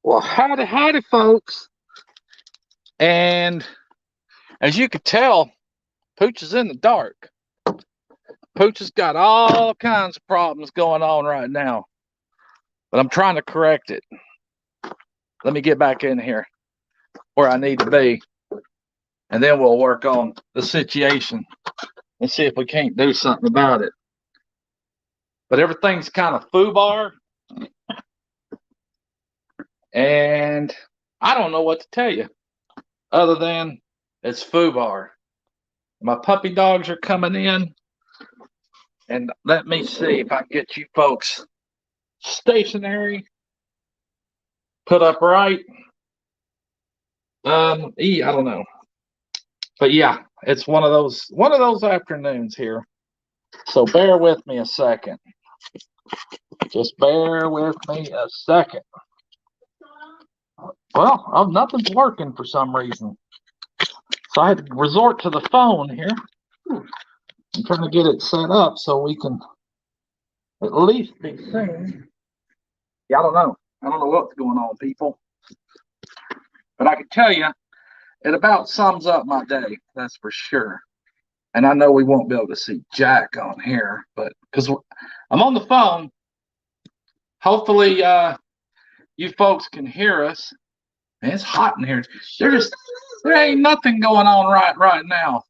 Well, howdy, folks. And as you can tell, Pooch is in the dark. Pooch has got all kinds of problems going on right now, but I'm trying to correct it. Let me get back in here where I need to be, and then we'll work on the situation and see if we can't do something about it. But everything's kind of foobar, and I don't know what to tell you other than it's foobar. My puppy dogs are coming in, and let me see if I can get you folks stationary, put up right. I don't know, but yeah, it's one of those afternoons here. So bear with me a second. Just bear with me a second. Well, nothing's working for some reason, so I had to resort to the phone here. I'm trying to get it set up so we can at least be seen. Yeah, I don't know what's going on, people. But I can tell you, it about sums up my day, that's for sure. And I know we won't be able to see Jack on here, but because I'm on the phone, hopefully you folks can hear us. Man, it's hot in here. There ain't nothing going on right now.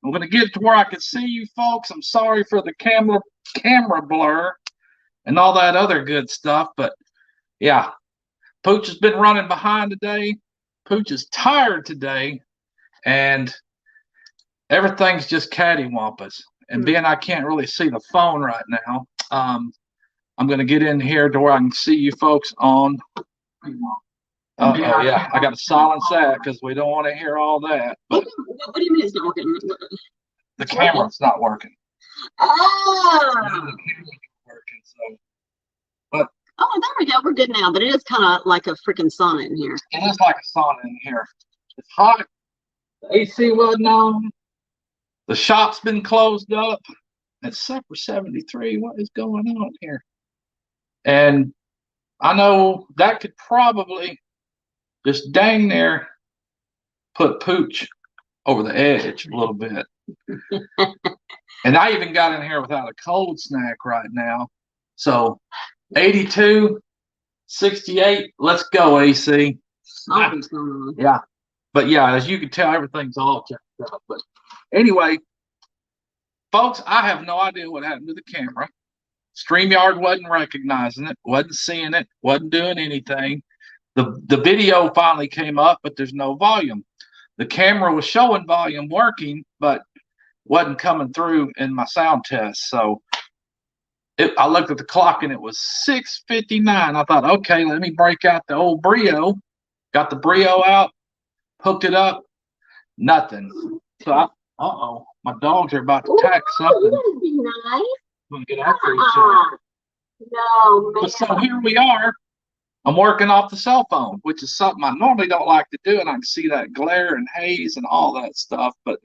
I'm gonna get to where I can see you folks. I'm sorry for the camera blur and all that other good stuff, but yeah, Pooch has been running behind today. Pooch is tired today, and everything's just cattywampus. And being I can't really see the phone right now, I'm going to get in here to where I can see you folks on. Oh, yeah, I got to silence that because we don't want to hear all that. But what do you mean it's not working? The camera's not working. Oh. The camera's not working, so. But oh, there we go. We're good now. But it is kind of like a freaking sauna in here. It is like a sauna in here. It's hot. The AC wasn't on. The shop's been closed up. It's set for 73. What is going on here? And I know that could probably just dang near put Pooch over the edge a little bit. And I even got in here without a cold snack right now. So 82, 68, let's go, AC. Something's going on. Yeah. But yeah, as you can tell, everything's all checked out. But anyway, folks, I have no idea what happened to the camera. StreamYard wasn't recognizing it, wasn't seeing it, wasn't doing anything. The video finally came up, but there's no volume. The camera was showing volume working, but wasn't coming through in my sound test. So I looked at the clock and it was 6:59. I thought, okay, let me break out the old Brio. Got the Brio out, hooked it up, nothing. So my dogs are about to attack something. Wouldn't be nice. I'm gonna get after each other. No, man. So here we are. I'm working off the cell phone, which is something I normally don't like to do, and I can see that glare and haze and all that stuff. But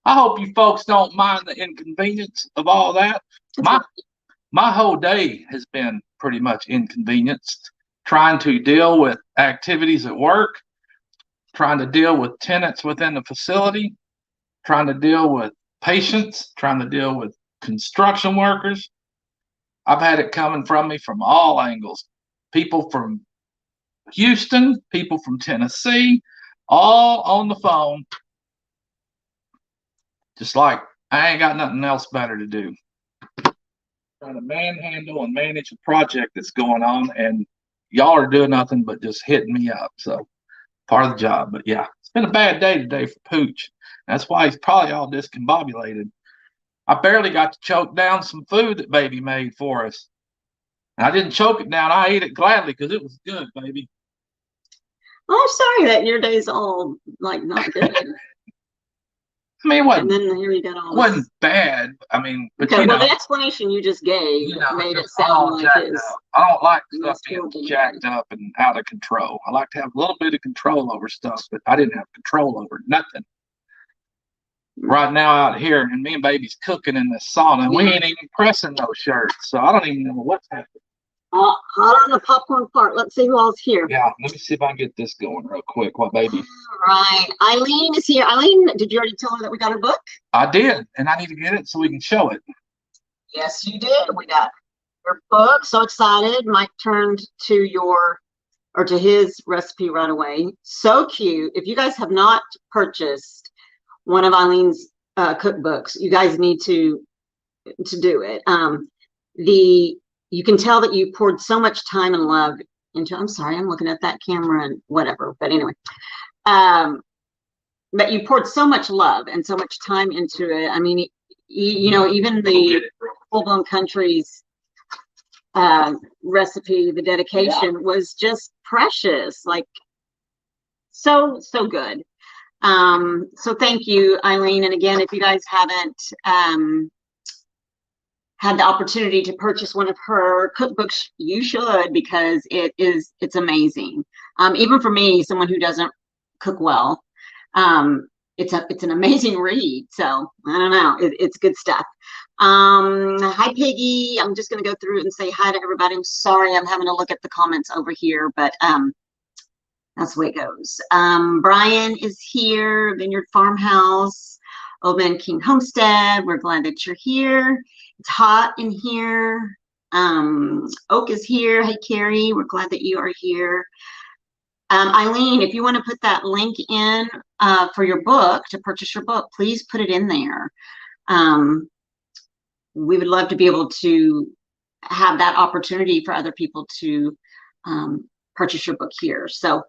I hope you folks don't mind the inconvenience of all that. My whole day has been pretty much inconvenienced, trying to deal with activities at work, trying to deal with tenants within the facility, trying to deal with patients, trying to deal with construction workers. I've had it coming from me from all angles. People from Houston, people from Tennessee, all on the phone. Just like I ain't got nothing else better to do. Trying to manhandle and manage a project that's going on, and y'all are doing nothing but just hitting me up. So part of the job. But yeah, it's been a bad day today for Pooch. That's why he's probably all discombobulated. I barely got to choke down some food that baby made for us. And I didn't choke it down. I ate it gladly because it was good, baby. Oh, I'm sorry that your day's all like not good. I mean, and then here you got all. It wasn't bad. I mean, but okay. Well, the explanation you just gave made it sound like this. I don't like stuff being jacked up and out of control. I like to have a little bit of control over stuff, but I didn't have control over nothing. Right now out here, and me and baby's cooking in this sauna, and we ain't even pressing those shirts, so I don't even know what's happening. Hot on the popcorn part. Let's see who all's here. Yeah, let me see if I can get this going real quick. What, baby? All right. Eileen is here. Eileen, did you already tell her that we got her book? I did, and I need to get it so we can show it. Yes, you did. We got your book. So excited. Mike turned to his recipe right away. So cute. If you guys have not purchased one of Eileen's cookbooks, you guys need to do it. You can tell that you poured so much time and love into. I'm sorry, I'm looking at that camera and whatever. But anyway, but you poured so much love and so much time into it. I mean, you know, even the Full Blown Country's recipe, the dedication was just precious. Like so good. So thank you, Eileen. And again, if you guys haven't had the opportunity to purchase one of her cookbooks, you should, because it's amazing. Even for me, someone who doesn't cook well, it's an amazing read. So I don't know, it's good stuff. Hi Piggy. I'm just gonna go through and say hi to everybody. I'm sorry I'm having to look at the comments over here, but that's the way it goes. Brian is here, Vineyard Farmhouse, Old Man King Homestead. We're glad that you're here. It's hot in here. Oak is here. Hey, Carrie, we're glad that you are here. Eileen, if you want to put that link in for your book, to purchase your book, please put it in there. We would love to be able to have that opportunity for other people to purchase your book here. So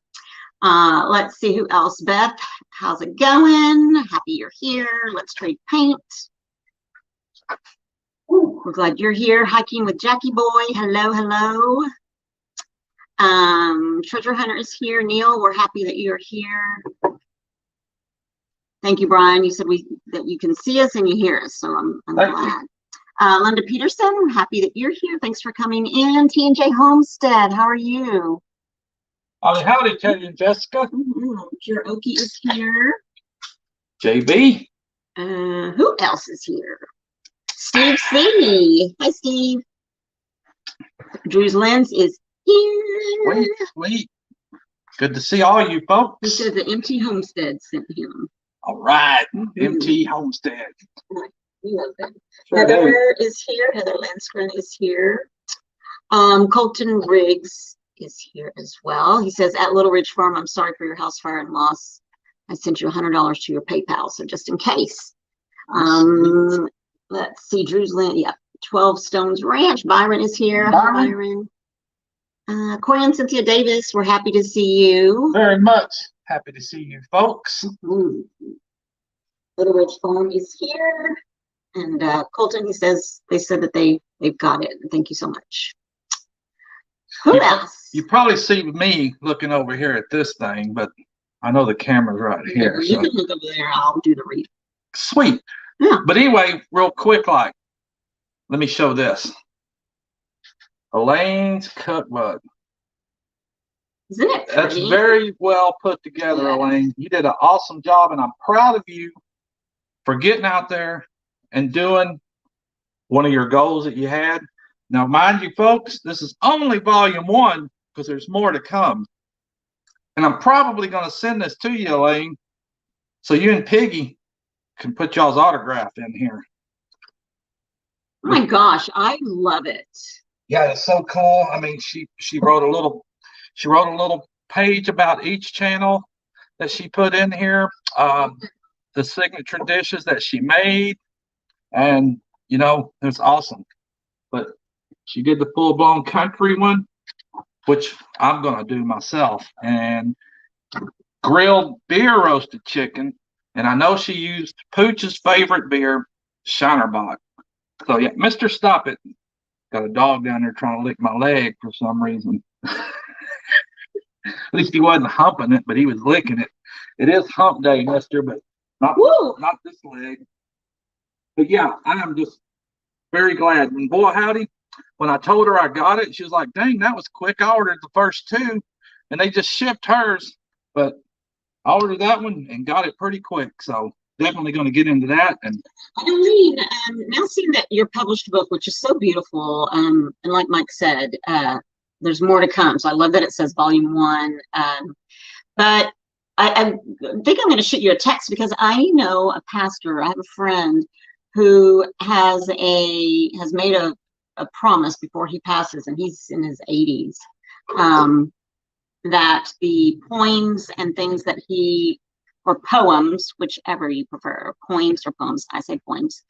let's see who else. Beth, how's it going? Happy you're here. Let's trade paint. Ooh, we're glad you're here. Hiking with Jackie Boy. Hello, hello. Treasure Hunter is here. Neil, we're happy that you're here. Thank you, Brian. You said that you can see us and you hear us, so I'm glad. Linda Peterson, happy that you're here. Thanks for coming in. T&J Homestead, how are you? Howdy, Teddy and Jessica. Okie is here. JB. Who else is here? Steve C. Hi, Steve. Drew's Lens is here. Sweet. Good to see all you folks. He said the MT Homestead sent him. All right, MT Homestead. We love that. Heather is here. Heather Landskren is here. Colton Riggs is here as well. He says, at Little Ridge Farm, I'm sorry for your house fire and loss. I sent you $100 to your PayPal, so just in case. Let's see, Drew's Land, yeah, 12 Stones Ranch. Byron is here. Hi, Byron. Corey and Cynthia Davis, we're happy to see you. Very much happy to see you folks. Little Ridge Farm is here. And Colton, he says, they said that they've got it. Thank you so much. Who else? You probably see me looking over here at this thing, but I know the camera's right here. You can look over there. I'll do the read. Sweet. Yeah. But anyway, real quick, let me show this. Elaine's cookbook. Isn't it pretty? That's very well put together, Elaine. You did an awesome job, and I'm proud of you for getting out there and doing one of your goals that you had. Now, mind you, folks, this is only volume 1 because there's more to come. And I'm probably going to send this to you, Elaine, so you and Piggy can put y'all's autograph in here. Oh my gosh, I love it. Yeah, it's so cool. I mean, she wrote a little page about each channel that she put in here, the signature dishes that she made, and you know, it's awesome. But she did the Full Blown Country one, which I'm gonna do myself, and grilled beer roasted chicken. And I know she used Pooch's favorite beer, Shinerbach. So yeah, Mr. Stop It. Got a dog down there trying to lick my leg for some reason. At least he wasn't humping it, but he was licking it. It is hump day, mister, but not this leg. But yeah, I am just very glad. And boy, howdy, when I told her I got it, she was like, dang, that was quick. I ordered the first 2, and they just shipped hers. But I ordered that one and got it pretty quick. So definitely going to get into that. And Eileen, now seeing that your published book, which is so beautiful, and like Mike said, there's more to come. So I love that it says volume 1. But I think I'm going to shoot you a text because I know a pastor. I have a friend who has made a promise before he passes, and he's in his 80s, that the poems and things that or poems, whichever you prefer, poems or poems, I say poems,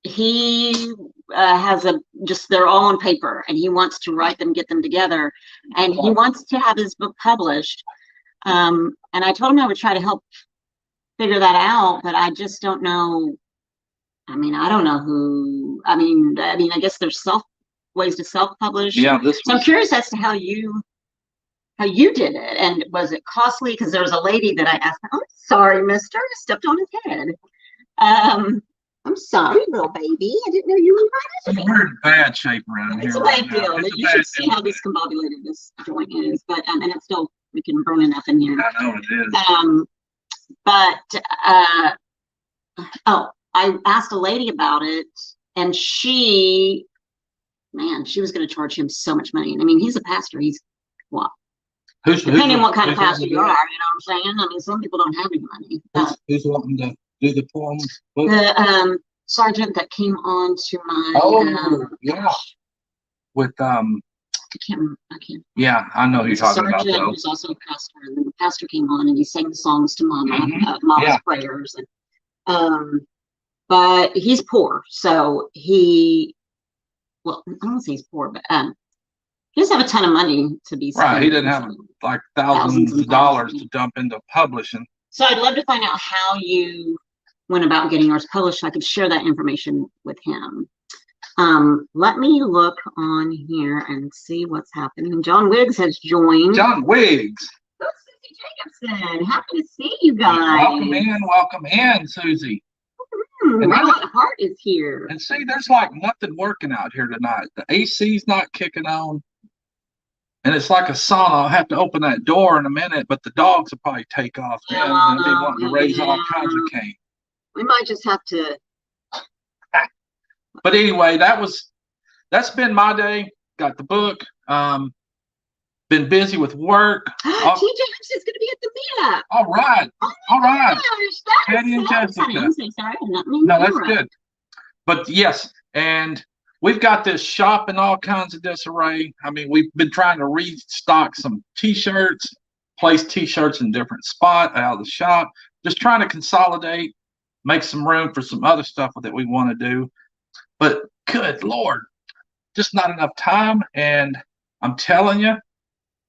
he has they're all on paper, and he wants to write them, get them together, and he wants to have his book published. And I told him I would try to help figure that out, but I just don't know. I mean, I don't know who. I mean, I guess there's ways to self-publish. Yeah, so I'm curious as to how you did it, and was it costly? Because there was a lady that I asked, "I'm sorry, mister, I stepped on his head." I'm sorry, little baby. I didn't know you were right. We're in bad shape around here. It's a bad deal. You should see how discombobulated this joint is, but and it's still freaking burning up in here. I know it is. I asked a lady about it, and she was going to charge him so much money. I mean, he's a pastor. He's what? Depending on what kind of pastor you are, you know what I'm saying? I mean, some people don't have any money. Who's wanting to do the poems? The sergeant that came on to my yeah, with I can't. Yeah, I know who you're talking about. Sergeant who's also a pastor, and then the pastor came on and he sang songs to Mama, Mama's prayers, and but he's poor, so I don't want to say he's poor, but he doesn't have a ton of money to be spent. Right, he didn't have like thousands of dollars to dump into publishing. So I'd love to find out how you went about getting yours published so I could share that information with him. Let me look on here and see what's happening. John Wiggs has joined. John Wiggs. Oh, Susie Jacobson. Happy to see you guys. Welcome in, Susie. Ron Hart is here. And see, there's like nothing working out here tonight. The AC's not kicking on. And it's like a sauna. I'll have to open that door in a minute, but the dogs will probably take off then and be wanting to raise all kinds of cane. We might just have to. But anyway, that's been my day. Got the book. Been busy with work. TJ Hoops is going to be at the meetup. All right. Oh all right. Gosh, Teddy and Jessica. I'm so sorry. No, that's good. But yes, and we've got this shop in all kinds of disarray. I mean, we've been trying to restock some T-shirts, place T-shirts in different spots out of the shop, just trying to consolidate, make some room for some other stuff that we want to do. But good Lord, just not enough time. And I'm telling you,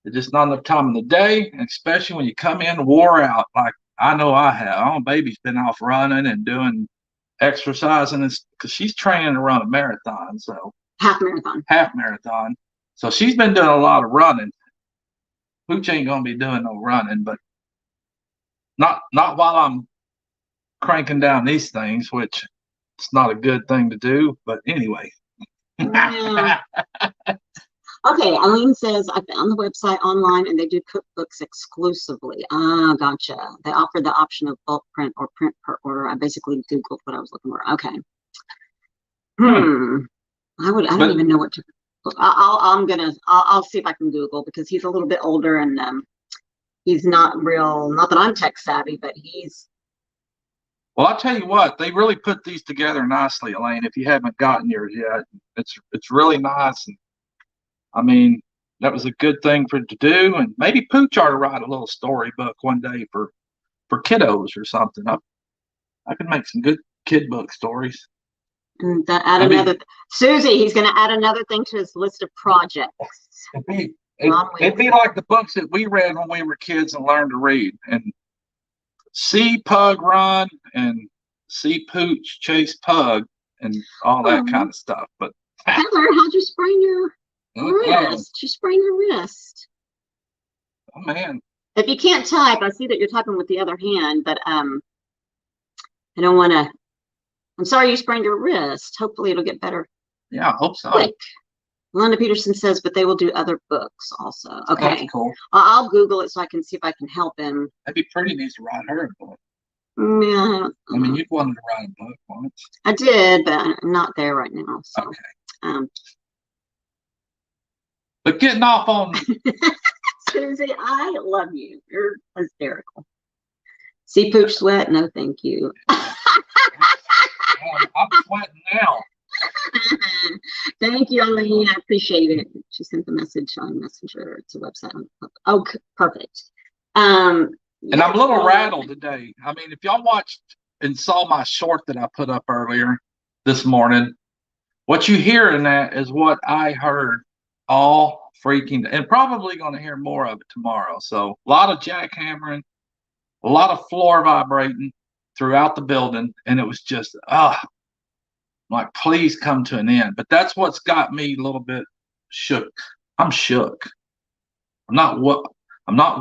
there's just not enough time in the day, and especially when you come in wore out, like I know I have. My baby's been off running and doing exercising because she's training to run a marathon, so half marathon. So she's been doing a lot of running. Pooch ain't gonna be doing no running, but not while I'm cranking down these things, which it's not a good thing to do. But anyway. Yeah. Okay, Eileen says, I found the website online and they do cookbooks exclusively. Ah, gotcha. They offer the option of bulk print or print per order. I basically Googled what I was looking for. Okay. I don't even know what to. I'll see if I can Google, because he's a little bit older and he's not that I'm tech savvy, but he's. Well, I'll tell you what, they really put these together nicely, Elaine. If you haven't gotten yours yet, it's really nice. And I mean, that was a good thing for it to do. And maybe Pooch ought to write a little storybook one day for kiddos or something. I can make some good kid book stories. And Susie, he's going to add another thing to his list of projects. It'd be like the books that we read when we were kids and learned to read. And see Pug run and see Pooch chase Pug and all that kind of stuff. But Heather, how'd you sprain your wrist? You sprained your wrist. Oh man! If you can't type, I see that you're typing with the other hand, but I don't want to. I'm sorry you sprained your wrist. Hopefully it'll get better. Yeah, I hope so. Quick. Linda Peterson says, but they will do other books also. Okay. That's cool. I'll Google it so I can see if I can help him. That'd be pretty neat to write her a book. Yeah. I mean, you'd wanted to write a book once. I did, but I'm not there right now. So. Okay. But getting off on Susie, I love you. You're hysterical. See Pooch sweat? No, thank you. I'm sweating now. Thank you, Eileen. I appreciate it. She sent the message on Messenger. It's a website. Oh, perfect. And I'm a little rattled today. I mean, if y'all watched and saw my short that I put up earlier this morning, what you hear in that is what I heard all freaking, and probably going to hear more of it tomorrow. So a lot of jackhammering, a lot of floor vibrating throughout the building, and it was just like, please come to an end. But that's what's got me a little bit shook. I'm shook. I'm not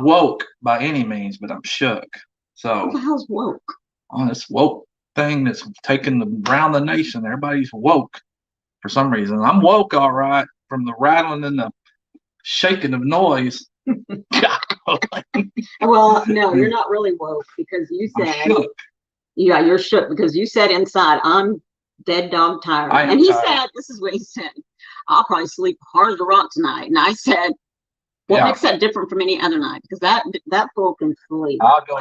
woke by any means, but I'm shook. So what the hell's woke? On this woke thing that's taking around the nation, everybody's woke for some reason. I'm woke, all right, from the rattling and the shaking of noise. Well, no, you're not really woke because you said, yeah, you're shook because you said inside, I'm dead dog tired. And he said, this is what he said, I'll probably sleep hard as a rock tonight. And I said, what makes that different from any other night? Because that fool can sleep. I'll go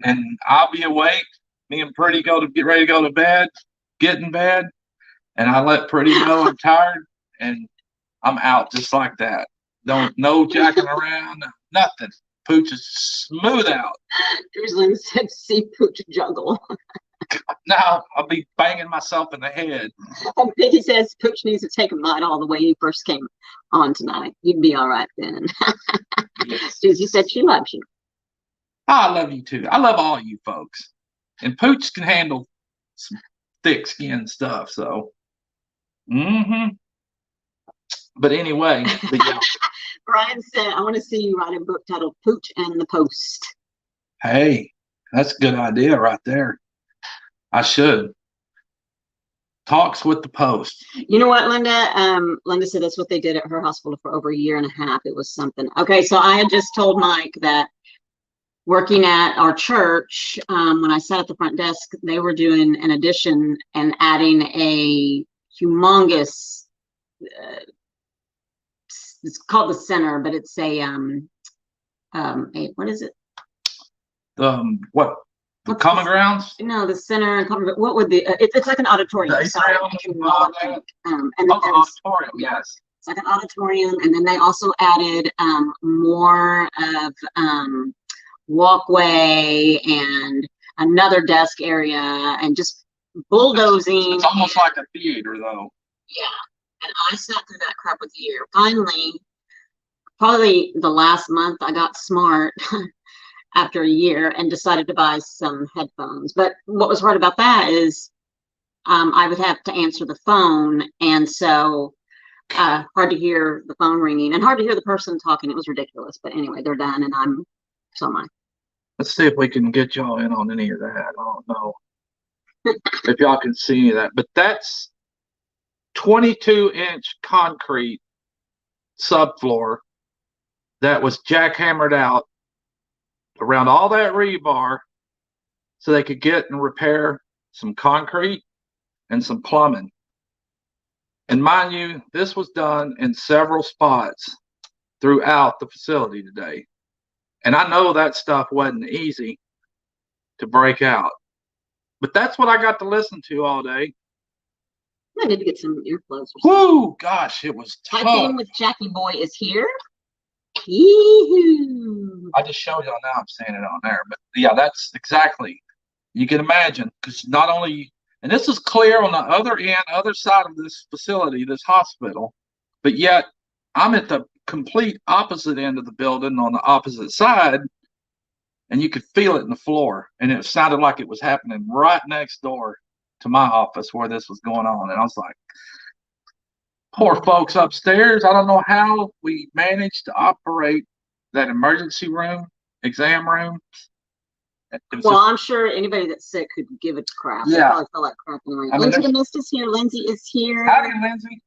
and I'll be awake. Me and Pretty get ready to go to bed, get in bed, and I let Pretty know I'm tired, and I'm out just like that. No jacking around, nothing. Pooch is smooth out. Drewslin said, see Pooch juggle. Now I'll be banging myself in the head. Piggy says Pooch needs to take a mite all the way he first came on tonight. You'd be all right then. Yes. Susie said she loves you. I love you too. I love all you folks. And Pooch can handle some thick skin stuff, so. But anyway, yeah. Brian said, I want to see you write a book titled Pooch and the Post. Hey, that's a good idea right there. I should. Talks with the Post. You know what, Linda? Linda said that's what they did at her hospital for over a year and a half. It was something. Okay, so I had just told Mike that working at our church, when I sat at the front desk, they were doing an addition and adding a humongous, it's called the center, but it's a what is it? What? The common grounds? No, the center. What would the? It's like an auditorium. The auditorium, yes. It's like an auditorium, and then they also added more of walkway and another desk area, and just bulldozing. It's almost like a theater, though. Yeah, and I sat through that crap with a year. Finally, probably the last month, I got smart. After a year and decided to buy some headphones. But what was hard about that is I would have to answer the phone. And so hard to hear the phone ringing and hard to hear the person talking. It was ridiculous. But anyway, they're done and so am I. Let's see if we can get y'all in on any of that. I don't know if y'all can see any of that. But that's 22-inch concrete subfloor that was jackhammered out around all that rebar so they could get and repair some concrete and some plumbing. And mind you, this was done in several spots throughout the facility today. And I know that stuff wasn't easy to break out. But that's what I got to listen to all day. I need to get some earplugs. Whoo, gosh, it was tough. Typing with Jackie Boy is here. Yee-hoo. I just showed y'all now I'm saying it on there. But yeah, that's exactly. You can imagine, because not only, and this is clear on the other side of this facility, this hospital, but yet I'm at the complete opposite end of the building on the opposite side, and you could feel it in the floor. And it sounded like it was happening right next door to my office where this was going on. And I was like, poor folks upstairs. I don't know how we managed to operate that emergency room, exam room. Well, I'm sure anybody that's sick could give it crap. Yeah. They probably feel like crap anyway. Lindsay the Mist is here. Lindsay is here. Howdy, Lindsay.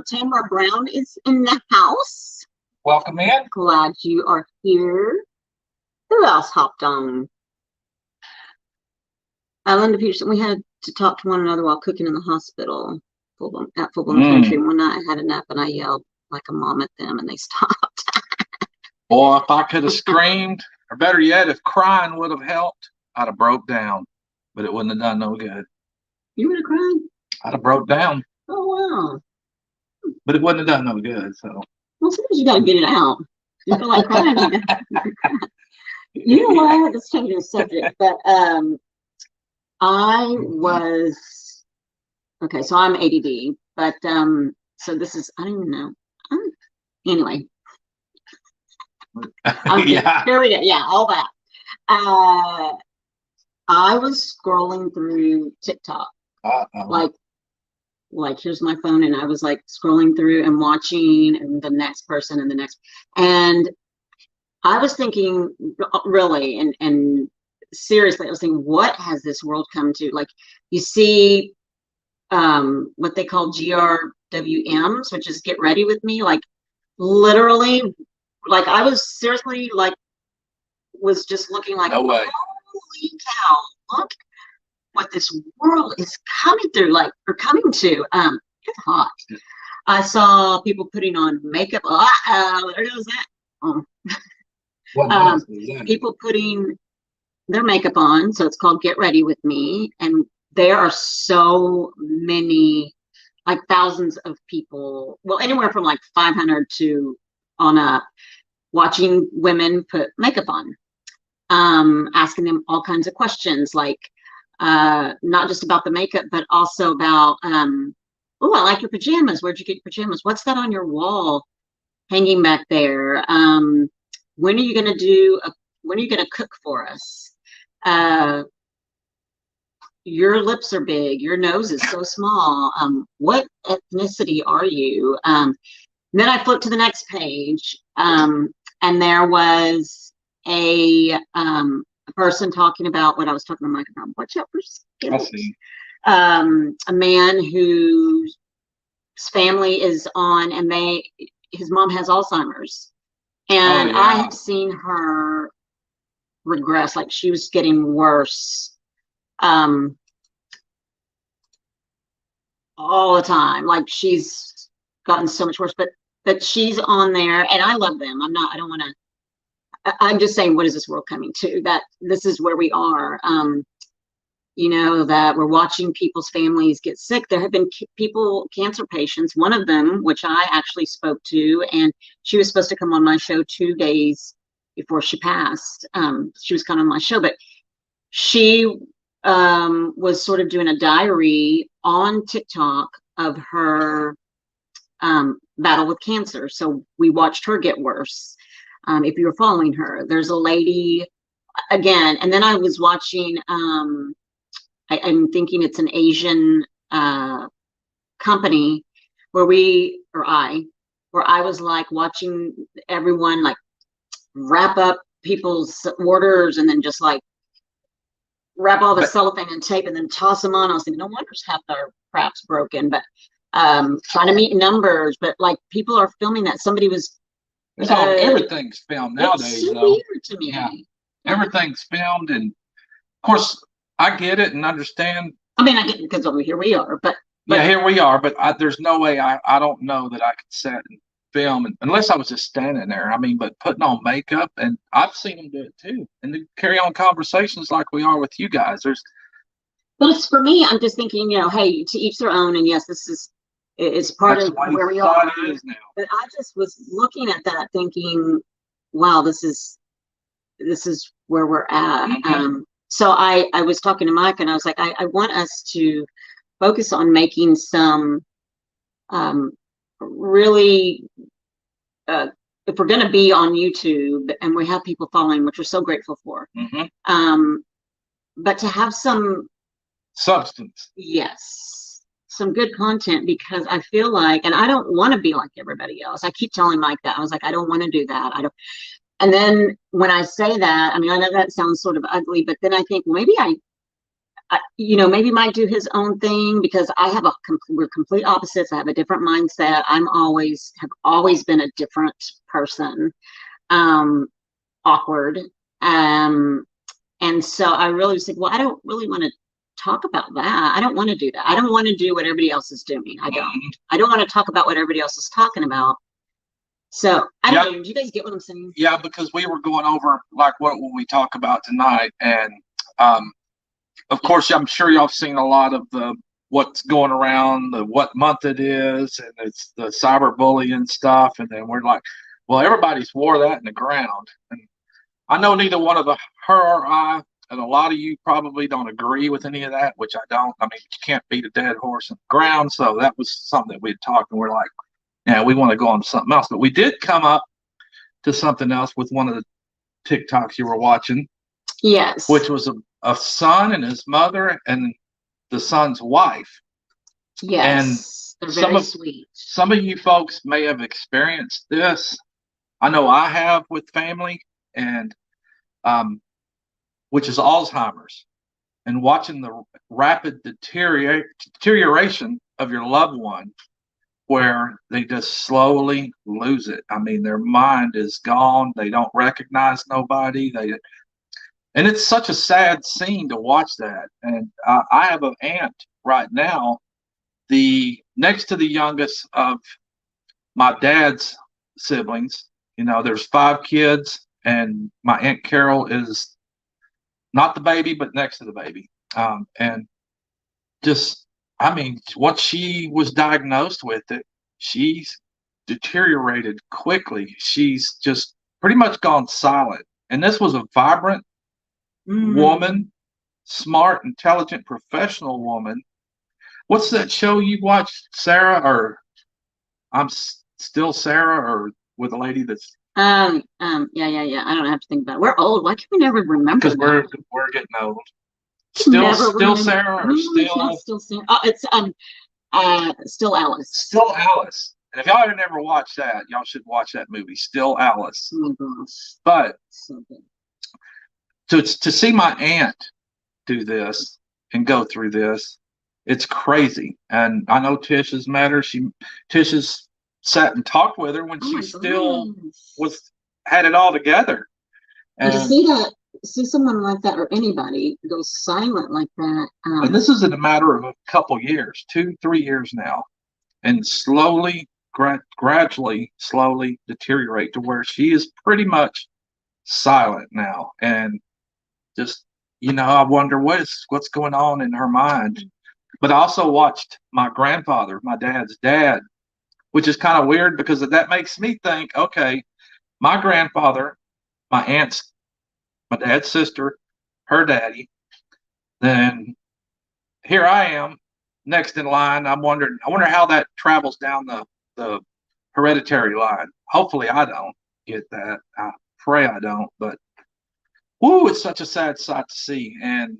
Tamara Brown is in the house. Welcome in. Glad you are here. Who else hopped on? Linda Peterson, we had to talk to one another while cooking in the hospital at Football Country. One night I had a nap and I yelled like a mom at them and they stopped. Boy, if I could have screamed, or better yet, if crying would have helped, I'd have broke down, but it wouldn't have done no good. You would have cried? I'd have broke down. Oh, wow. But it wouldn't have done no good, so. Well, sometimes you got to get it out. You feel like crying. You know what? Let's change the subject. But I was, okay, so I'm ADD, but so this is, I don't even know. Anyway. Yeah. Here we go. Yeah, all that. I was scrolling through TikTok. Like here's my phone, and I was like scrolling through and watching and the next person and the next, and I was thinking really and seriously, I was thinking, what has this world come to? Like you see what they call GRWMs, which is get ready with me, like literally, like I was seriously like was just looking like, no way. Holy cow, look what this world is coming through, like, or coming to. It's hot. I saw people putting on makeup. What was that? Oh. People putting their makeup on, so it's called Get Ready With Me, and there are so many, like thousands of people, well, anywhere from like 500 to on up, watching women put makeup on, asking them all kinds of questions, like not just about the makeup, but also about, oh, I like your pajamas. Where'd you get your pajamas? What's that on your wall hanging back there? When are you going to cook for us? Your lips are big. Your nose is so small. What ethnicity are you? Then I flipped to the next page, and there was a person talking about what I was talking to Mike about. Watch out for skills. I see. A man whose family is on, and his mom has Alzheimer's, and yeah. I have seen her regress. Like she was getting worse, all the time. Like she's gotten so much worse, but she's on there, and I love them. I don't want to. I'm just saying, what is this world coming to? That this is where we are. You know, that we're watching people's families get sick. There have been cancer patients, one of them, which I actually spoke to, and she was supposed to come on my show 2 days before she passed. She was coming on my show, but she was sort of doing a diary on TikTok of her battle with cancer. So we watched her get worse. If you were following her, there's a lady again, and then I was watching, I'm thinking it's an Asian company where I was like watching everyone like wrap up people's orders and then just like wrap all the cellophane and tape and then toss them on. I was thinking, no wonder half their crap's broken, but trying to meet numbers, but like people are filming that. Somebody was everything's filmed nowadays. It's so weird to me. Yeah. Everything's filmed, and of course I get it and understand. I mean, I get it because over here we are, but yeah, here we are. But there's no way I don't know that I could sit and film unless I was just standing there. I mean, but putting on makeup, and I've seen them do it too, and to carry on conversations like we are with you guys. But it's for me. I'm just thinking, you know, hey, to each their own. And yes, it's part of where we are. It is now. But I just was looking at that, thinking, wow, this is where we're at. Mm-hmm. So I was talking to Mike, and I was like, I want us to focus on making some really, if we're going to be on YouTube, and we have people following, which we're so grateful for, but to have some substance. Yes, some good content, because I feel like, and I don't want to be like everybody else. I keep telling Mike that. I was like, I don't want to do that. I don't. And then when I say that, I mean, I know that sounds sort of ugly, but then I think, well, maybe maybe might do his own thing because we're complete opposites. I have a different mindset. Have always been a different person, awkward. And so I really was like, well, I don't really want to talk about that. I don't want to do that. I don't want to do what everybody else is doing. I don't want to talk about what everybody else is talking about. So I don't know. Do you guys get what I'm saying? Yeah, because we were going over like what will we talk about tonight, and of course I'm sure y'all have seen a lot of the what's going around, the what month it is, and it's the cyberbullying stuff, and then we're like, well, everybody's wore that in the ground, and I know neither one of her or I, and a lot of you probably don't agree with any of that, which I don't. I mean, you can't beat a dead horse in the ground, so that was something that we had talked, and we're like, yeah, we want to go on to something else. But we did come up to something else with one of the TikToks you were watching. Yes. Which was a son and his mother and the son's wife. Yes. And they're very sweet. Some of you folks may have experienced this. I know I have with family, and which is Alzheimer's, and watching the rapid deterioration of your loved one, where they just slowly lose it. I mean, their mind is gone. They don't recognize nobody. And it's such a sad scene to watch that. And I have an aunt right now, the next to the youngest of my dad's siblings. There's 5 kids, and my Aunt Carol is not the baby, but next to the baby. And just, I mean, once she was diagnosed with it, she's deteriorated quickly. She's just pretty much gone silent. And this was a vibrant woman, smart, intelligent, professional woman. What's that show you watched, Sarah? Or I'm Still Sarah, or with a lady that's yeah. I don't have to think about it. We're old. Why can we never remember? Because we're getting old. Still Sarah, or Still Sarah. Oh, it's Still Alice. Still Alice. And if y'all have never watched that, y'all should watch that movie, Still Alice. Oh my gosh. But So good. to see my aunt do this and go through this, it's crazy. And I know Tish has met her. Tish has sat and talked with her when she still had it all together. And to see someone like that, or anybody go silent like that. And this is in a matter of a couple years, 2-3 years now, and slowly, gradually, slowly deteriorate to where she is pretty much silent now. And just, I wonder what's going on in her mind. But I also watched my grandfather, my dad's dad, which is kind of weird because that makes me think, okay, my grandfather, my dad's sister, her daddy, then here I am next in line. I wonder how that travels down the hereditary line. Hopefully I don't get that. I pray I don't, but whoo, it's such a sad sight to see. And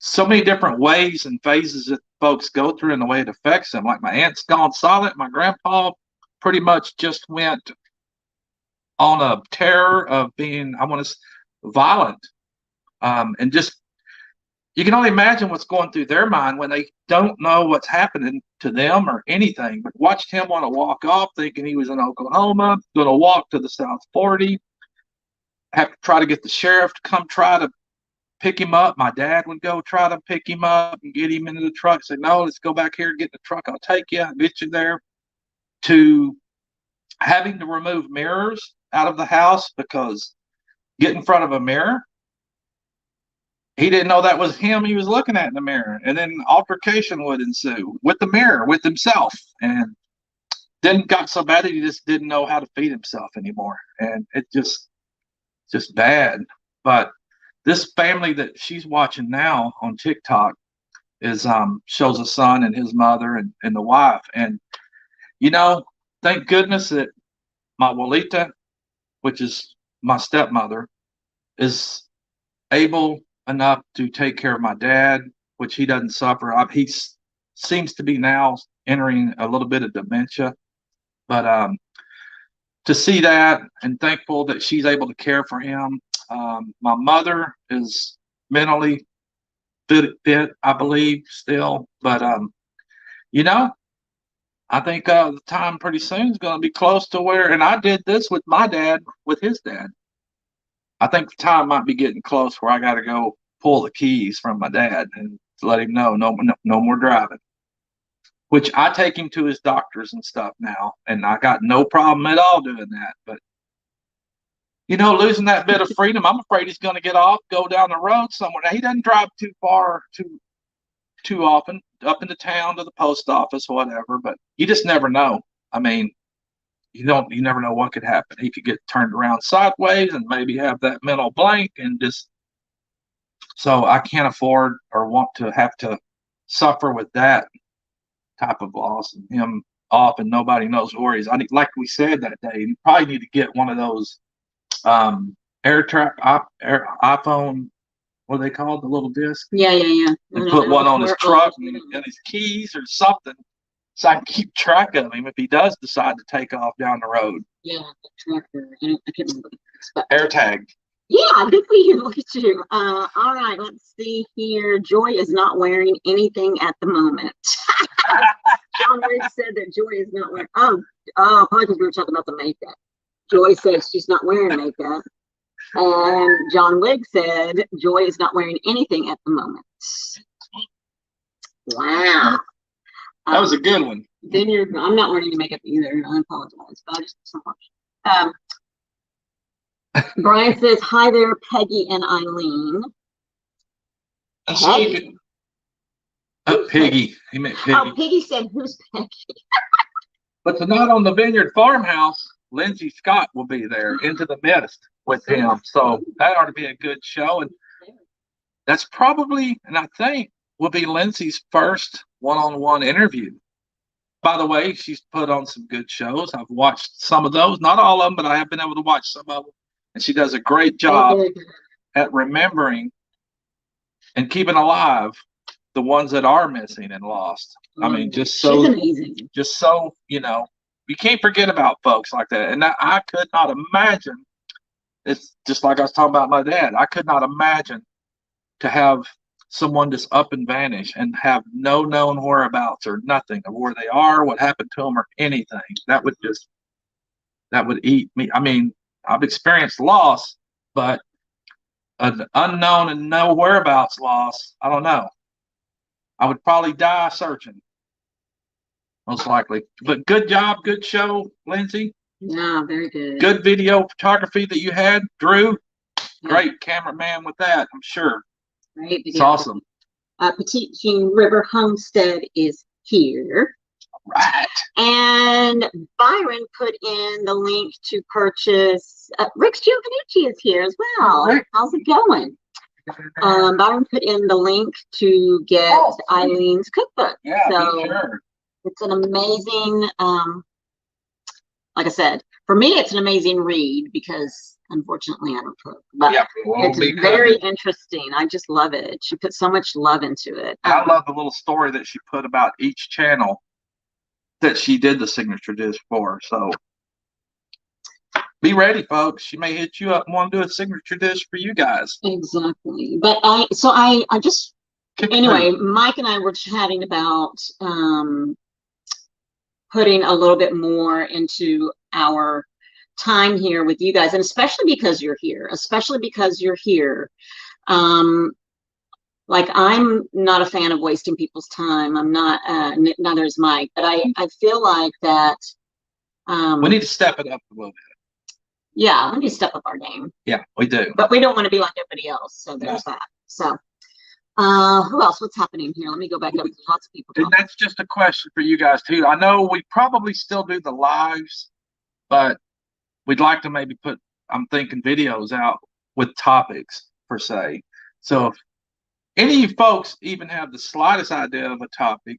so many different ways and phases that folks go through and the way it affects them. Like my aunt's gone silent. My grandpa pretty much just went on a terror of being, violent. And just, you can only imagine what's going through their mind when they don't know what's happening to them or anything. But watched him want to walk off thinking he was in Oklahoma, going to walk to the South 40, have to try to get the sheriff to come try to pick him up. My dad would go try to pick him up and get him into the truck. Say, no, let's go back here, get in the truck. I'll take you, I'll get you there. To having to remove mirrors out of the house because get in front of a mirror, he didn't know that was him he was looking at in the mirror. And then altercation would ensue with the mirror, with himself. And then got so bad that he just didn't know how to feed himself anymore. And it just bad. But this family that she's watching now on TikTok is shows a son and his mother and the wife. And thank goodness that my abuelita, which is my stepmother, is able enough to take care of my dad, which he doesn't suffer. He seems to be now entering a little bit of dementia. But to see that, and thankful that she's able to care for him. My mother is mentally, fit, I believe, still. But you know, I think the time pretty soon is going to be close to where, and I did this with my dad, with his dad. I think the time might be getting close where I got to go pull the keys from my dad and let him know no more driving. Which I take him to his doctors and stuff now, and I got no problem at all doing that. But you know, losing that bit of freedom, I'm afraid he's going to get off, go down the road somewhere. Now he doesn't drive too far, too often, up into town to the post office, whatever. But you just never know. I mean, you never know what could happen. He could get turned around sideways and maybe have that mental blank and just. So I can't afford or want to have to suffer with that type of loss and him off and nobody knows where he's. Like we said that day, you probably need to get one of those iPhone, what are they called, the little disc? Yeah. And put one on his truck and his keys or something, so I can keep track of him if he does decide to take off down the road. Yeah, the tracker. I can't remember. But AirTag. yeah, good for you. Look at you. All right, let's see here. Joy is not wearing anything at the moment. John Riggs said that Joy is not wearing. Oh, apologies. We were talking about the makeup. Joy says she's not wearing makeup. And John Wigg said Joy is not wearing anything at the moment. Wow. That was a good one. Then I'm not wearing any makeup either. I apologize, but I just so much. Brian says, hi there, Peggy and Eileen. Peggy. Piggy. He meant Piggy. Oh, Piggy said, who's Peggy? But tonight on the Vineyard Farmhouse, Lindsay Scott will be there, Into the Mist with him. So that ought to be a good show. And that's probably, and I think, will be Lindsay's first one-on-one interview. By the way, she's put on some good shows. I've watched some of those, not all of them, but I have been able to watch some of them. And she does a great job at remembering and keeping alive the ones that are missing and lost. I mean, just so, you can't forget about folks like that. And I could not imagine, it's just like I was talking about my dad, I could not imagine to have someone just up and vanish and have no known whereabouts or nothing of where they are, what happened to them, or anything. That would eat me. I mean, I've experienced loss, but an unknown and no whereabouts loss, I don't know. I would probably die searching, most likely. But good job, good show, Lindsay. Yeah, very good. Good video photography that you had, Drew. Great cameraman with that, I'm sure. Great video. It's awesome. Petite Jean River Homestead is here. Right. And Byron put in the link to purchase. Rick Giovannici is here as well. Rick. How's it going? Byron put in the link to get Eileen's cookbook. Yeah, so sure. It's an amazing, like I said, for me, it's an amazing read because unfortunately I don't cook. But it's very interesting. I just love it. She put so much love into it. I love the little story that she put about each channel that she did the signature dish for. So be ready, folks. She may hit you up and want to do a signature dish for you guys. Exactly. But I just, anyway, Mike and I were chatting about putting a little bit more into our time here with you guys, and especially because you're here. Like, I'm not a fan of wasting people's time. I'm not, neither is Mike, but I feel like that. We need to step it up a little bit. Yeah, we need to step up our game. Yeah, we do. But we don't want to be like everybody else. So there's that. So who else? What's happening here? Let me go back up. Lots of people. And that's just a question for you guys too. I know we probably still do the lives, but we'd like to maybe put, I'm thinking, videos out with topics per se. So if any of you folks even have the slightest idea of a topic.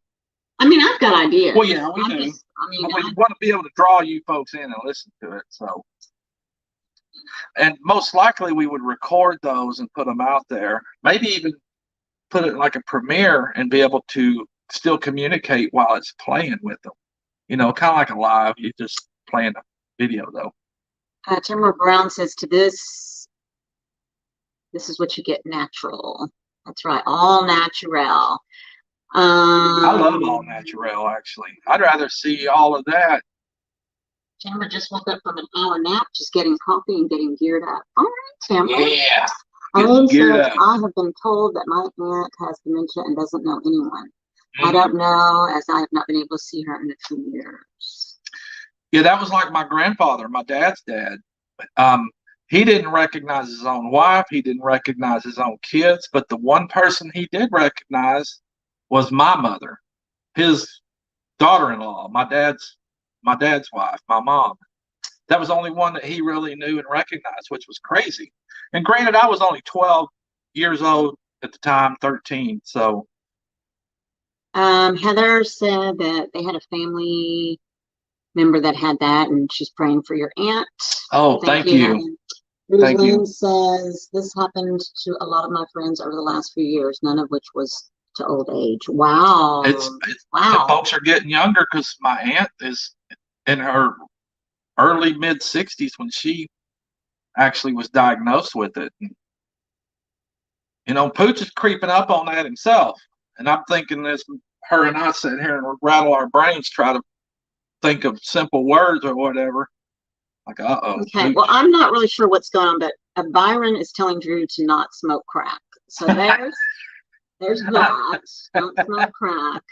I mean, I've got ideas. Well, yeah, we do. We want to be able to draw you folks in and listen to it. So, and most likely we would record those and put them out there. Maybe even put it like a premiere and be able to still communicate while it's playing with them. You know, kind of like a live. You just playing a video though. Timber Brown says to this is what you get natural. That's right. All natural. I love all natural, actually. I'd rather see all of that. Tamara just woke up from an hour nap, just getting coffee and getting geared up. All right, Tamara. Yeah. Elaine Geared says, up. I have been told that my aunt has dementia and doesn't know anyone. I don't know, as I have not been able to see her in a few years. Yeah, that was like my grandfather, my dad's dad. He didn't recognize his own wife. He didn't recognize his own kids. But the one person he did recognize was my mother, his daughter-in-law, my dad's wife, my mom. That was the only one that he really knew and recognized, which was crazy. And granted, I was only 12 years old at the time, 13. So Heather said that they had a family member that had that, and she's praying for your aunt. oh, thank you. Thank you. Says this happened to a lot of my friends over the last few years, none of which was to old age. Wow. The folks are getting younger because my aunt is in her early mid 60s when she actually was diagnosed with it. And, you know, Pooch is creeping up on that himself. And I'm thinking as her and I sit here and rattle our brains, try to think of simple words or whatever. Like, uh-oh. Okay, well, I'm not really sure what's going on, but Byron is telling Drew to not smoke crack. So there's that. Don't smoke crack.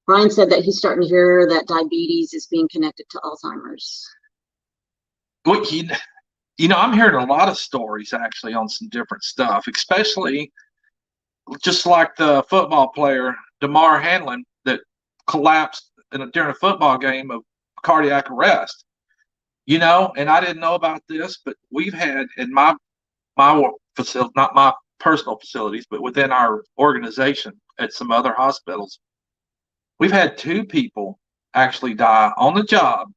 Brian said that he's starting to hear that diabetes is being connected to Alzheimer's. Well, you know, I'm hearing a lot of stories actually on some different stuff, especially just like the football player, Damar Hamlin, that collapsed during a football game of cardiac arrest. You know, and I didn't know about this, but we've had in my facility, not my personal facilities, but within our organization at some other hospitals, we've had 2 people actually die on the job.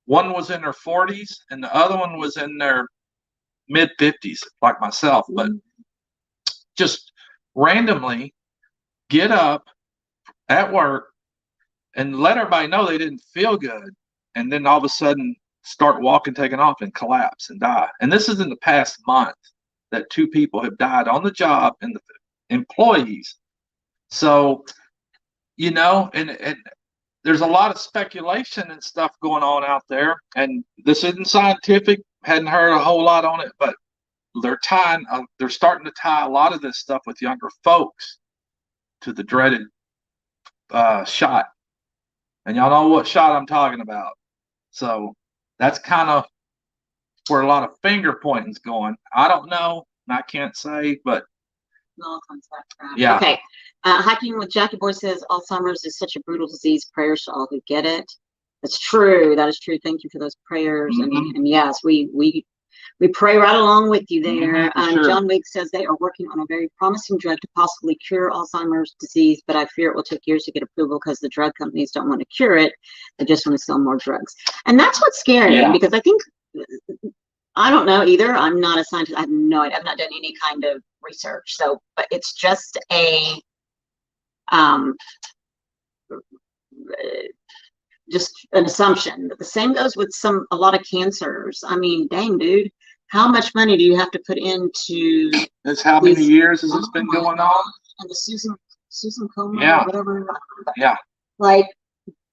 One was in their 40s and the other one was in their mid 50s, like myself, but just randomly get up at work and let everybody know they didn't feel good. And then all of a sudden start walking, taking off and collapse and die. And this is in the past month that 2 people have died on the job and the employees. So, you know, and there's a lot of speculation and stuff going on out there. And this isn't scientific. Hadn't heard a whole lot on it, but they're starting to tie a lot of this stuff with younger folks to the dreaded shot. And y'all know what shot I'm talking about. So that's kind of where a lot of finger pointing's going. I don't know, and I can't say, but yeah. Okay. Hiking with Jackie Boy says Alzheimer's is such a brutal disease. Prayers to all who get it. That's true. That is true. Thank you for those prayers. And yes, we pray right along with you there. Sure. John Wigg says they are working on a very promising drug to possibly cure Alzheimer's disease, but I fear it will take years to get approval because the drug companies don't want to cure it. They just want to sell more drugs. And that's what's scary because I think, I don't know either. I'm not a scientist. I have no idea. I've not done any kind of research. So, but it's just just an assumption. But the same goes with a lot of cancers. I mean, dang, dude, how much money do you have to put into? That's how many years has this been going on? And the Susan Coma, or whatever. Yeah. Like,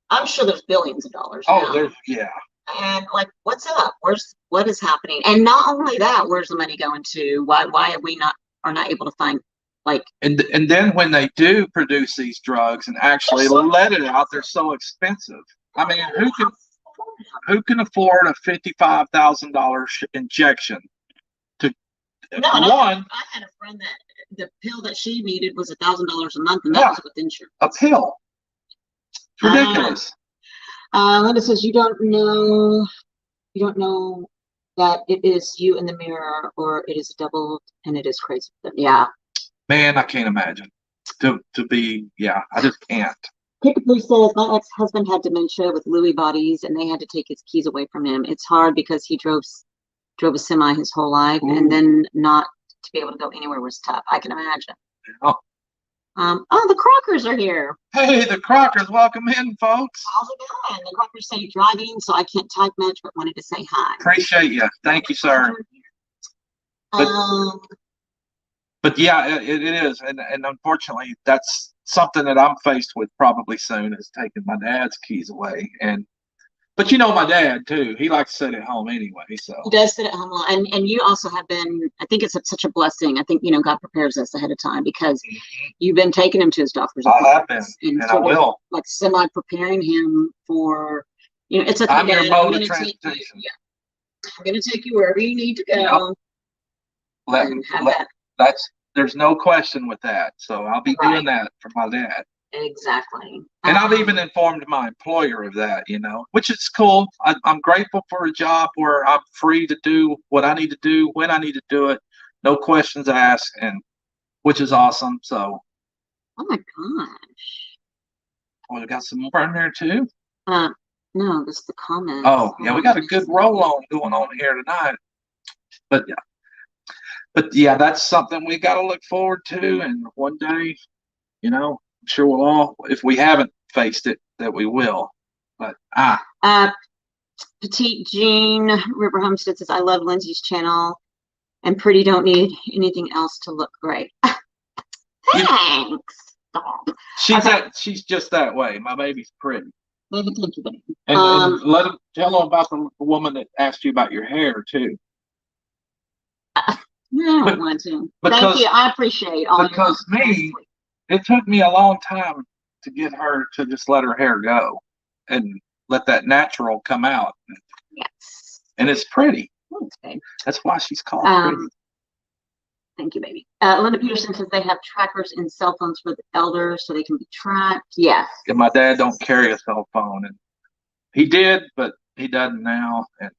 I'm sure there's billions of dollars. Oh, there's And like, what's up? What is happening? And not only that, where's the money going to? Why are we not able to find like? And then when they do produce these drugs and actually let it out, they're so expensive. I mean, who can afford a $55,000 injection? I had a friend that the pill that she needed was $1,000 a month, and that was with insurance. A pill. It's ridiculous. Linda says you don't know that it is you in the mirror, or it is doubled, and it is crazy. Yeah. Man, I can't imagine. I just can't. Pickapoo says my ex-husband had dementia with Lewy bodies, and they had to take his keys away from him. It's hard because he drove a semi his whole life, and then not to be able to go anywhere was tough. I can imagine. Oh. The Crockers are here. Hey, the Crockers, welcome in, folks. How's it going? The Crockers say you're driving, so I can't type much, but wanted to say hi. Appreciate you. Thank you, sir. But yeah, it is, and unfortunately, that's something that I'm faced with probably soon is taking my dad's keys away. But you know, my dad too. He likes to sit at home anyway. So he does sit at home a lot, and you also have been. I think it's such a blessing. I think God prepares us ahead of time because you've been taking him to his doctor's appointments. I have been, and I will. Like semi preparing him for. It's okay. I'm your mode of transportation. I'm going to take you wherever you need to go. There's no question with that. So I'll be doing that for my dad. Exactly. And I've even informed my employer of that, which is cool. I'm grateful for a job where I'm free to do what I need to do when I need to do it. No questions asked, and which is awesome. So. Oh my gosh. Oh, we got some more in there too? No, this is the comments. Oh, yeah, we got a good roll on going on here tonight. But yeah, that's something we got to look forward to. And one day, I'm sure we'll all, if we haven't faced it, that we will. But Petite Jean River Homestead says, I love Lindsay's channel and pretty don't need anything else to look great. Thanks. She's just that way. My baby's pretty. Thank you, baby. And tell them about the woman that asked you about your hair too. No, I don't want to. Thank you. I appreciate all. Because it took me a long time to get her to just let her hair go and let that natural come out. Yes. And it's pretty. Thanks, babe. That's why she's called pretty. Thank you, baby. Linda Peterson says they have trackers in cell phones for the elders so they can be tracked. Yes. And my dad don't carry a cell phone, and he did, but he doesn't now. And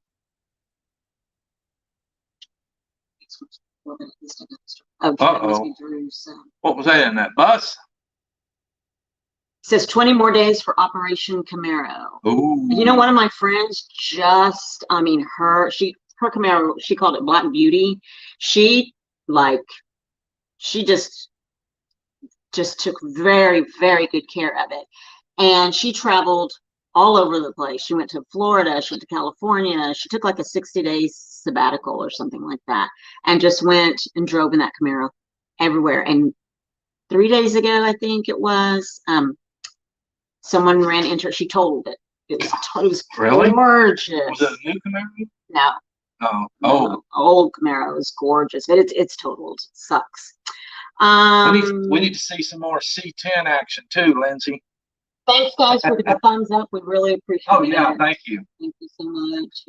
what was that in that bus? It says 20 more days for Operation Camaro. Ooh. One of my friends her Camaro, she called it Black Beauty. She just took very, very good care of it. And she traveled all over the place. She went to Florida, she went to California. She took like a 60-day sabbatical or something like that and just went and drove in that Camaro everywhere. And 3 days ago, I think it was, someone ran into her. She totaled it. It was really gorgeous. Was it a new Camaro? No. Oh, old Camaro is gorgeous, but it's totaled. It sucks. We need to see some more C10 action too, Lindsay. Thanks, guys, for the thumbs up. We really appreciate it. Oh yeah, thank you. Thank you so much.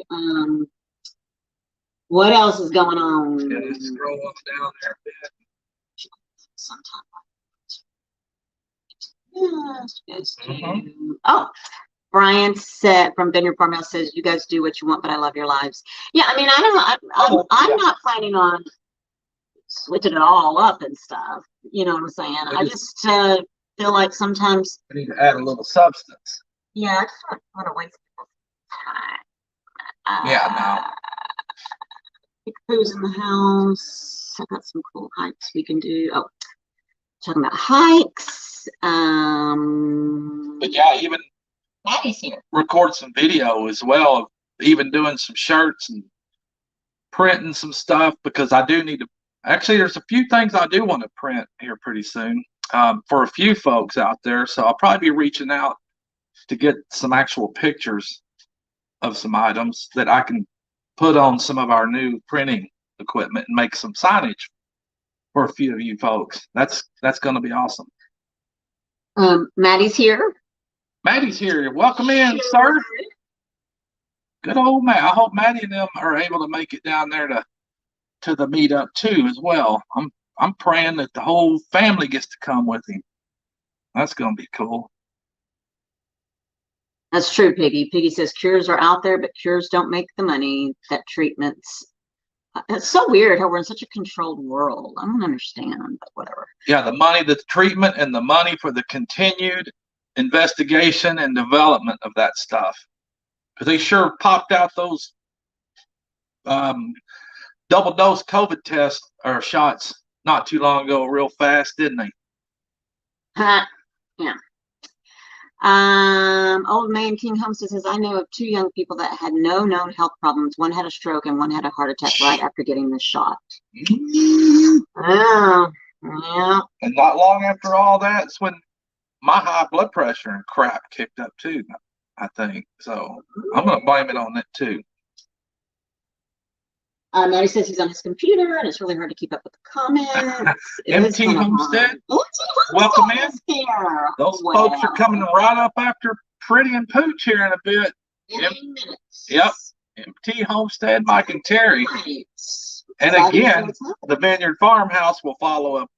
What else is going on? Yeah, just scroll on down there a bit. Sometime. Yes. Oh. Brian said from Vineyard Farmhouse says, you guys do what you want, but I love your lives. Yeah, I mean, I'm not planning on switching it all up and stuff. You know what I'm saying? I just feel like sometimes we need to add a little substance. Yeah, I just don't want to waste people's time. Who's in the house? I got some cool hikes we can do. Oh, talking about hikes. But yeah, even Maddie's here. Record some video as well of even doing some shirts and printing some stuff, because I do need to. Actually, there's a few things I do want to print here pretty soon for a few folks out there. So I'll probably be reaching out to get some actual pictures of some items that I can put on some of our new printing equipment and make some signage for a few of you folks. That's going to be awesome. Maddie's here. Maddie's here. Welcome in, sir. Good old Matt. I hope Maddie and them are able to make it down there to the meetup too as well. I'm praying that the whole family gets to come with him. That's going to be cool. That's true, Piggy. Piggy says cures are out there, but cures don't make the money that treatments. It's so weird how we're in such a controlled world. I don't understand, but whatever. Yeah, the money, the treatment, and the money for the continued investigation and development of that stuff. Because they sure popped out those double dose COVID tests or shots not too long ago real fast, didn't they? Yeah. Old man King Homestead says, I know of 2 young people that had no known health problems. One had a stroke and one had a heart attack right after getting the shot. Oh, yeah. And not long after all that's when my high blood pressure and crap kicked up too, I think. So I'm going to blame it on that too. Maddie says he's on his computer and it's really hard to keep up with the comments. MT Homestead, welcome in. Those folks are coming right up after Pretty and Pooch here in a bit. Yep. MT Homestead, Mike and Terry. And again, the Vineyard Farmhouse will follow up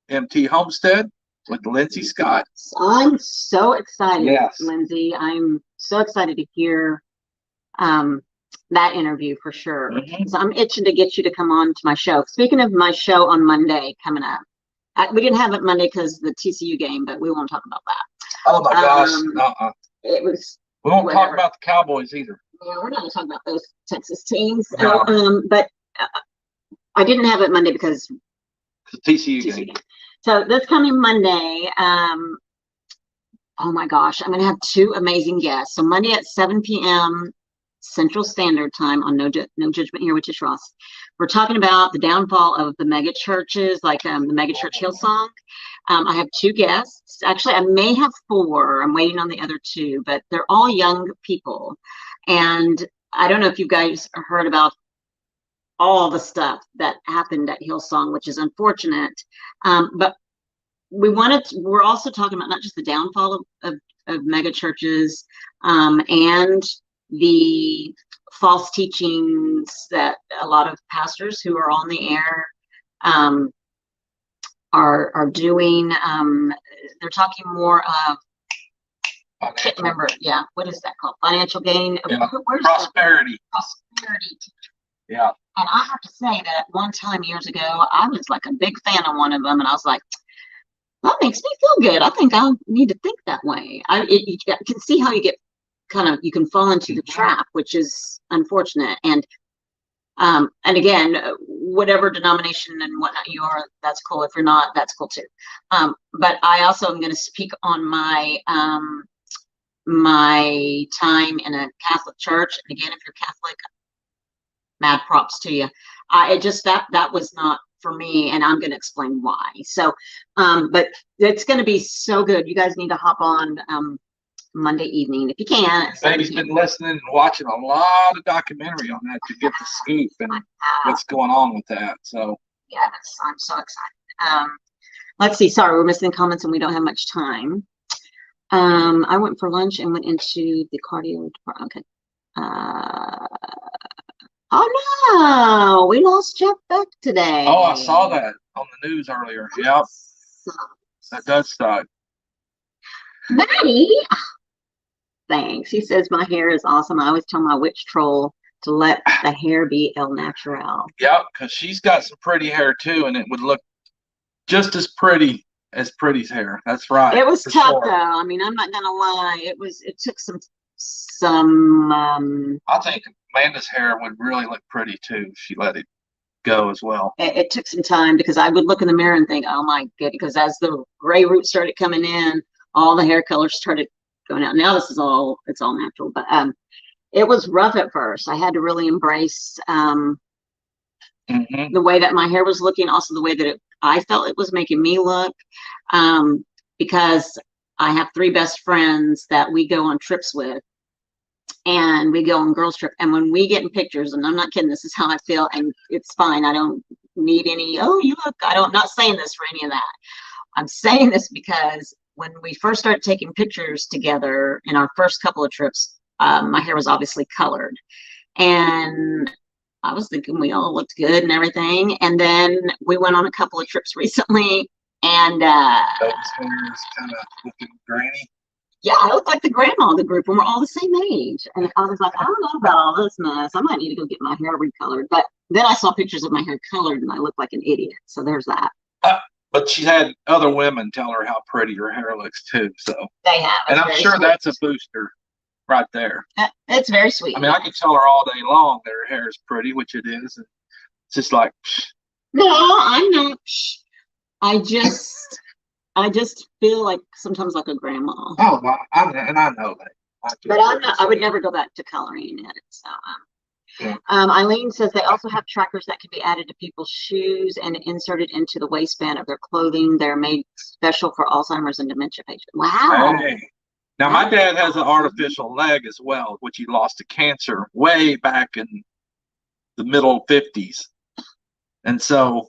MT Homestead with Lindsay Scott. I'm so excited, yes. Lindsay. I'm so excited to hear that interview for sure. So I'm itching to get you to come on to my show. Speaking of my show on Monday coming up, we didn't have it Monday because the TCU game, but we won't talk about that. Oh my gosh, it was. We won't talk about the Cowboys either. Yeah, we're not going to talk about those Texas teams. No. But I didn't have it Monday because the TCU game. So this coming Monday, oh my gosh, I'm going to have 2 amazing guests. So Monday at 7 p.m. Central Standard Time on No Judgment Here with Tish Ross. We're talking about the downfall of the mega churches, like the mega church Hillsong. I have 2 guests. Actually, I may have 4. I'm waiting on the other 2, but they're all young people. And I don't know if you guys heard about all the stuff that happened at Hillsong, which is unfortunate. But we're also talking about not just the downfall of mega churches and the false teachings that a lot of pastors who are on the air are doing. They're talking more of, I can't remember. Yeah, what is that called? Financial gain. Yeah. Prosperity. Prosperity. Yeah. And I have to say that one time years ago, I was like a big fan of one of them, and I was like, that makes me feel good. I think I need to think that way. You can see how you get you can fall into the trap, which is unfortunate. And again, whatever denomination and whatnot you are, that's cool. If you're not, that's cool too. But I also am going to speak on my my time in a Catholic church. And again, if you're Catholic, mad props to you. It just that was not for me, and I'm going to explain why. So, but it's going to be so good. You guys need to hop on Monday evening if you can. Baby's been listening and watching a lot of documentary on that to get the scoop and what's going on with that. So yeah, I'm so excited. Let's see. Sorry, we're missing comments and we don't have much time. I went for lunch and went into the cardio department. Okay. Oh no, we lost Jeff Beck today. Oh, I saw that on the news earlier. Yep. That does suck. Maddie, thanks. He says my hair is awesome. I always tell my witch troll to let the hair be el natural. Yep, because she's got some pretty hair too, and it would look just as pretty as Pretty's hair. That's right. It was tough though. I mean, I'm not gonna lie. It took some. I think Amanda's hair would really look pretty too if she let it go as well. It took some time because I would look in the mirror and think, oh my goodness, because as the gray roots started coming in, all the hair colors started going out. Now it's all natural, but it was rough at first. I had to really embrace the way that my hair was looking, also the way that I felt it was making me look, because I have 3 best friends that we go on trips with, and we go on girls trip. And when we get in pictures, and I'm not kidding, this is how I feel, and it's fine. I don't need any, oh, you look, I'm not saying this for any of that. I'm saying this because when we first started taking pictures together in our first couple of trips, my hair was obviously colored. And I was thinking we all looked good and everything. And then we went on a couple of trips recently, and Baby's hair is kind of looking grainy. Yeah, I look like the grandma of the group, and we're all the same age. And I was like, I don't know about all this mess. I might need to go get my hair recolored. But then I saw pictures of my hair colored, and I looked like an idiot. So there's that. But she had other women tell her how pretty her hair looks too. So they have, and I'm sure that's a booster right there. It's very sweet. I mean, I can tell her all day long that her hair is pretty, which it is. And it's just like, no, I'm not. I just I just feel like sometimes like a grandma. Oh, well, and I know that. But I would never go back to coloring it. So, Yeah. Eileen says they also have trackers that can be added to people's shoes and inserted into the waistband of their clothing. They're made special for Alzheimer's and dementia patients. Wow. Hey. Now, my dad has an artificial leg as well, which he lost to cancer way back in the middle 50s. And so,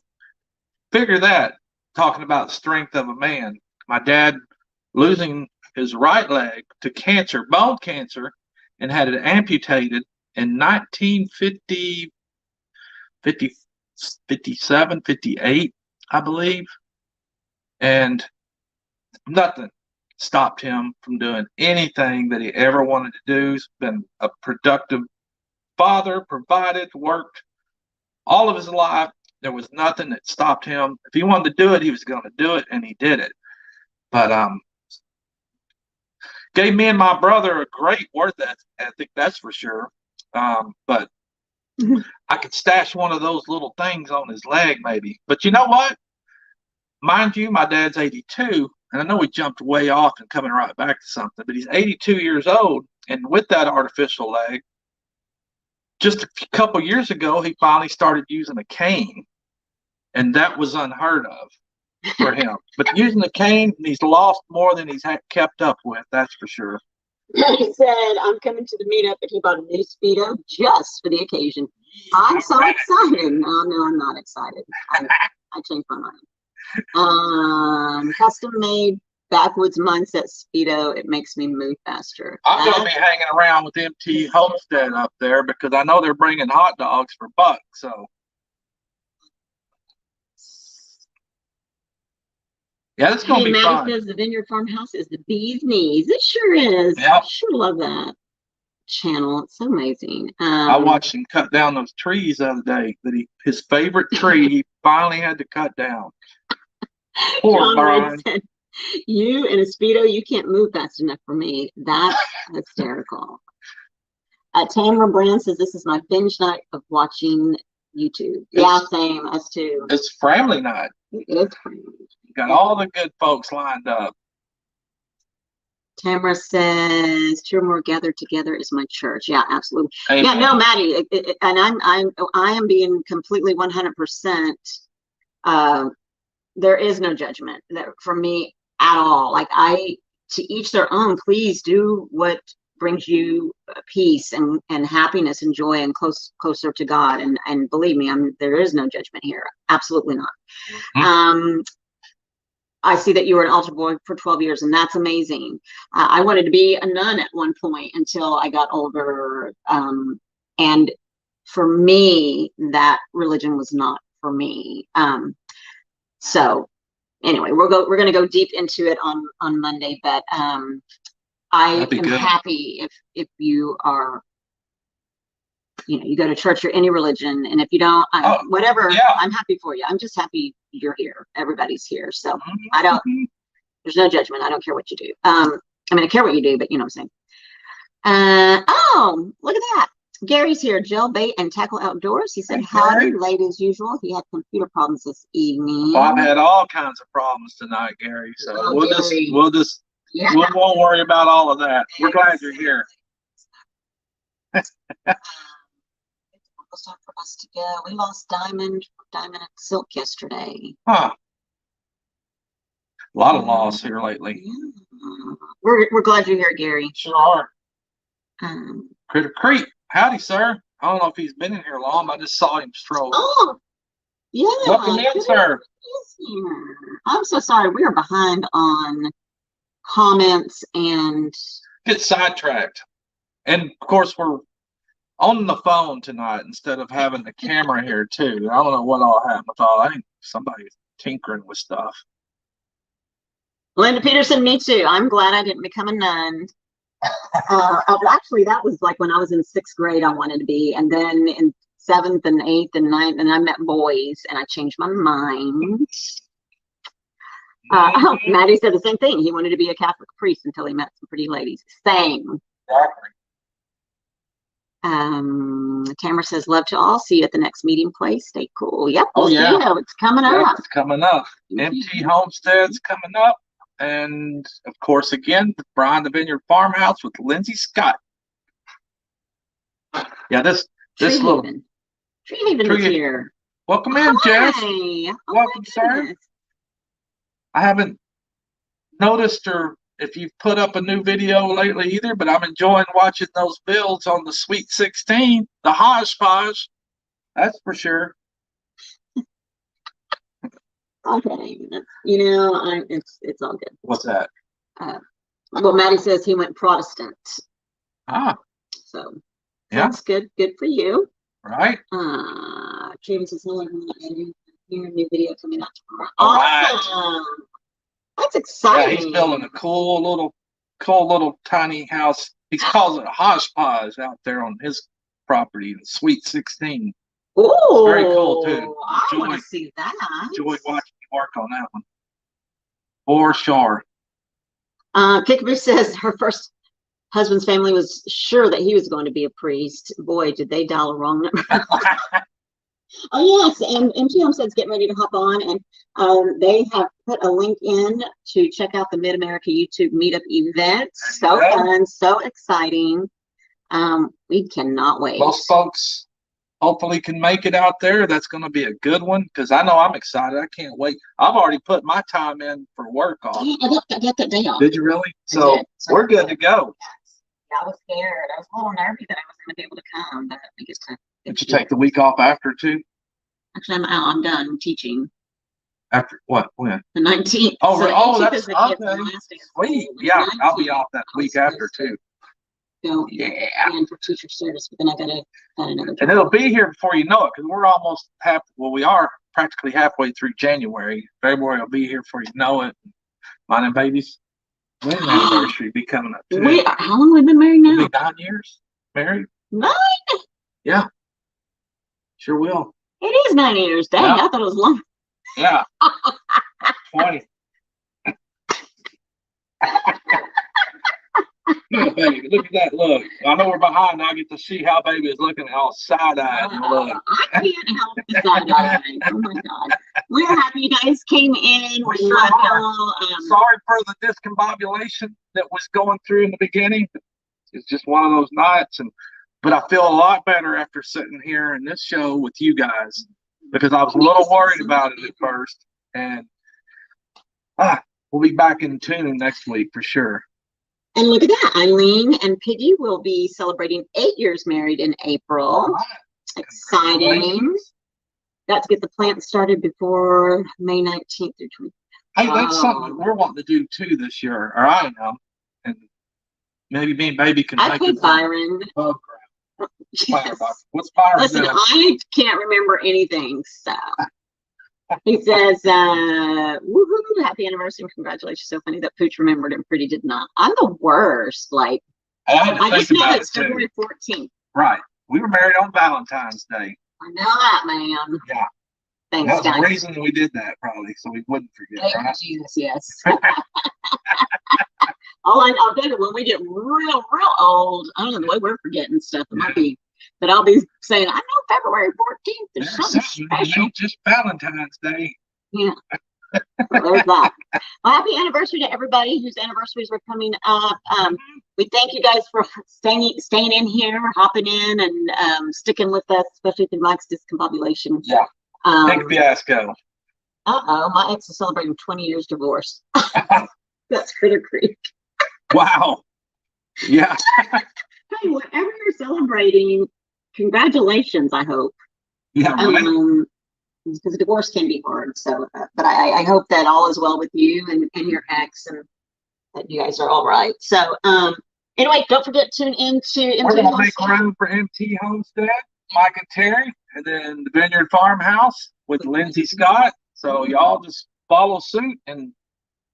figure that, talking about the strength of a man. My dad losing his right leg to cancer, bone cancer, and had it amputated in 1950, 57, 58, I believe. And nothing stopped him from doing anything that he ever wanted to do. He's been a productive father, provided, worked all of his life. There was nothing that stopped him. If he wanted to do it, he was going to do it, and he did it. But gave me and my brother a great work ethic, that's for sure. But I could stash one of those little things on his leg, maybe. But you know what? Mind you, my dad's 82, and I know we jumped way off and coming right back to something, but he's 82 years old, and with that artificial leg, just a couple years ago, he finally started using a cane, and that was unheard of for him. But using the cane, he's lost more than he's kept up with, that's for sure. He said, I'm coming to the meetup, and he bought a new Speedo just for the occasion. I'm so excited. No, I'm not excited. I changed my mind. Custom made backwoods mindset Speedo. It makes me move faster. I'm going to be hanging around with MT Homestead up there because I know they're bringing hot dogs for $1. So, yeah, it's going to be fun. Maddie says the Vineyard Farmhouse is the bee's knees. It sure is. Yep. I sure love that channel. It's so amazing. I watched him cut down those trees the other day. His favorite tree, he finally had to cut down. Poor Brian. Said, you in a Speedo, you can't move fast enough for me. That's hysterical. Tamara Brand says this is my binge night of watching YouTube. Yeah, same, us too. It's family night. It is family. You got all the good folks lined up. Tamara says, "Two or more gathered together is my church." Yeah, absolutely. Amen. Yeah, no, Maddie, and I am being completely 100%. There is no judgment for me at all. Like to each their own. Please do what brings you peace and happiness and joy and closer to God. And believe me, there is no judgment here. Absolutely not. Mm-hmm. I see that you were an altar boy for 12 years, and that's amazing. I wanted to be a nun at one point until I got older. And for me, that religion was not for me. So anyway, we're going to go deep into it on Monday, but I am happy if you are, you go to church or any religion, and if you don't, whatever, yeah. I'm happy for you. I'm just happy you're here. Everybody's here. So there's no judgment. I don't care what you do. I care what you do, but you know what I'm saying. Oh, look at that. Gary's here. Gel bait and tackle outdoors. He said, howdy, late as usual. He had computer problems this evening. Well, I've had all kinds of problems tonight, Gary. So we won't worry about all of that. We're glad you're here. It's almost time for us to go. We lost Diamond and Silk yesterday. Huh. A lot of loss here lately. Yeah. We're glad you're here, Gary. Sure are. Critter Creek. Howdy, sir. I don't know if he's been in here long. I just saw him stroll. Oh, yeah. Welcome in, sir. I'm so sorry. We are behind on comments and get sidetracked. And of course, we're on the phone tonight instead of having the camera here too. I don't know what all happened with all. I think somebody's tinkering with stuff. Linda Peterson, me too. I'm glad I didn't become a nun. Actually, that was like when I was in 6th grade, I wanted to be, and then in 7th and 8th and 9th, and I met boys, and I changed my mind. Maddie said the same thing. He wanted to be a Catholic priest until he met some pretty ladies. Same. Exactly. Tamara says, love to all. See you at the next meeting place. Stay cool. Yep. Oh, We'll yeah. see you. It's coming up. It's coming up. MT Homestead's coming up. And, of course, again, Brian the Vineyard Farmhouse with Lindsay Scott. Yeah, this Tree little... Haven. Tree Haven is here. Welcome in, Jess. Oh, welcome, sir. I haven't noticed if you've put up a new video lately either, but I'm enjoying watching those builds on the Sweet 16, the hodgepodge. That's for sure. Okay, it's all good. What's that? Well, Maddie says he went Protestant. So that's good. Good for you. Right. James is no here a new video coming out tomorrow. Awesome. That's exciting. Yeah, he's building a cool little tiny house. He calls it a hodgepodge out there on his property, the Sweet 16. Oh, very cool too. I want to see that. Enjoyed watching you work on that one. For sure. Kickaboo says her first husband's family was sure that he was going to be a priest. Boy, did they dial a wrong number. Oh yes, and MT Homestead's getting ready to hop on, and they have put a link in to check out the Mid-America YouTube Meetup event. So fun, so exciting. We cannot wait. Most folks hopefully can make it out there. That's going to be a good one because I know I'm excited. I can't wait. I've already put my time in for work off. Yeah, I got that day off. Did you really? So we're good to go. I was scared. I was a little nervy that I wasn't going to be able to come, but I think it's time. Did you take the week off after too? Actually, I'm done teaching. After what? When? The 19th. Oh, that's okay. Sweet. Yeah, I'll be off that week after too. Go and for teacher service, but then I gotta find another job. And it'll be here before you know it because we're almost we are practically halfway through January. February will be here before you know it. Mine and baby's wedding anniversary be coming up too. How long have we been married now? It'll be 9 years married. 9? Yeah. Sure will. It is 9 years. Dang, I thought it was long. Yeah. 20. Yeah, baby, look at that look. I know we're behind. Now I get to see how baby is looking all side-eyed. Look. I can't help the side-eyed. Oh my God. We're happy you guys came in. We sure are. Sorry for the discombobulation that was going through in the beginning. It's just one of those nights, but I feel a lot better after sitting here in this show with you guys because I was a little worried about it at first. And we'll be back in tune next week for sure. And look at that. Eileen and Piggy will be celebrating 8 years married in April. Right. Exciting. Got to get the plant started before May 19th through 20th. Hey, that's something we're wanting to do too this year, or I am. And maybe me and baby can make it. Byron. Yes. What's Byron? Listen, I can't remember anything, so. He says, woohoo, happy anniversary and congratulations. So funny that Pooch remembered and Pretty did not. I'm the worst. Like, I just know it's February 14th. Right. We were married on Valentine's Day. I know that, man. Yeah. Thanks, That's guys. the reason we did that, probably, so we wouldn't forget. Thank Jesus, yes. I'll bet it when we get real old. I don't know the way we're forgetting stuff. It might be. But I'll be saying, I know February 14th. There's something special. Ain't just Valentine's Day. Yeah. Well, there's that. Well, happy anniversary to everybody whose anniversaries are coming up. We thank you guys for staying in here, hopping in, and sticking with us, especially through Mike's discombobulation. Yeah. Big fiasco. My ex is celebrating 20 years divorce. That's Critter Creek. Wow. Yeah. Hey, whatever you're celebrating, congratulations, I hope. Yeah, right. Because divorce can be hard. So, but I hope that all is well with you and your ex, and that you guys are all right. So, anyway, don't forget to tune into MT We're gonna make room for MT Homestead, Mike and Terry, and then the Vineyard Farmhouse with Lindsay Scott. So y'all just follow suit, and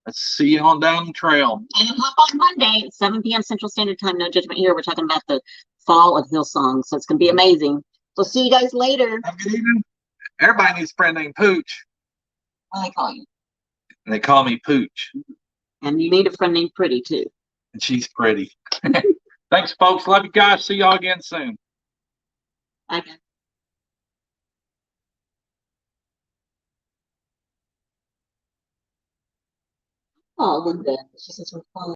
let's see you on down the trail. And hop on Monday at 7 p.m. Central Standard Time. No judgment here. We're talking about the fall of Hillsong, so it's gonna be amazing. So see you guys later. Have a good evening. Everybody needs a friend named Pooch. What do they call you? And they call me Pooch. And you need a friend named Pretty too. And she's pretty. Thanks, folks. Love you guys. See y'all again soon. I guess. Oh, Linda, she says we're